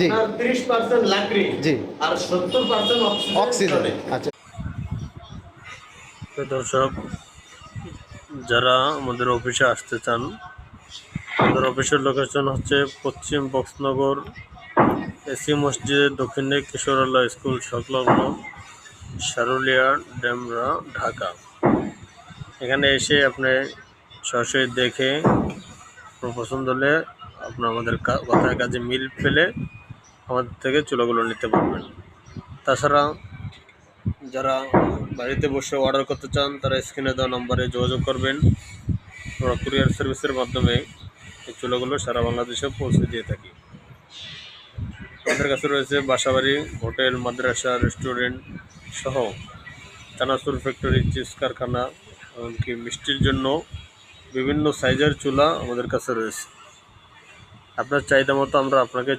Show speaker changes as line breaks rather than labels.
আপনার 30% লাকড়ি
জি
আর 70%
অক্সিজেন। আচ্ছা
তো দর্শক, যারা আমাদের অফিসে আসতে চান, আমাদের অফিসের লোকেশন হচ্ছে পশ্চিম বক্সনগর এসি মসজিদের দক্ষিণে কিশোরালয় স্কুল সংলগ্ন সারুলিয়া ডেমরা, ঢাকা। এখানে এসে আপনি সরাসরি দেখে আপনার পছন্দ হলে আপনি আমাদের কথায় কাজে মিল পেলে আমাদের থেকে চুলাগুলো নিতে পারবেন। তাছাড়া যারা বাড়িতে বসে অর্ডার করতে চান তারা স্ক্রিনে দেওয়া নম্বরে যোগাযোগ করবেন। আমরা কুরিয়ার সার্ভিসের মাধ্যমে এই চুলাগুলো সারা বাংলাদেশে পৌঁছে দিয়ে থাকি। আমাদের কাছে রয়েছে বাসাবাড়ি, হোটেল, মাদ্রাসা, রেস্টুরেন্ট সহ চানাচুর ফ্যাক্টরি, চিপস কারখানা, এমনকি মিষ্টির জন্য বিভিন্ন সাইজের চুলা আমাদের কাছে রয়েছে। আপনার চাহিদা মতো আমরা আপনাকে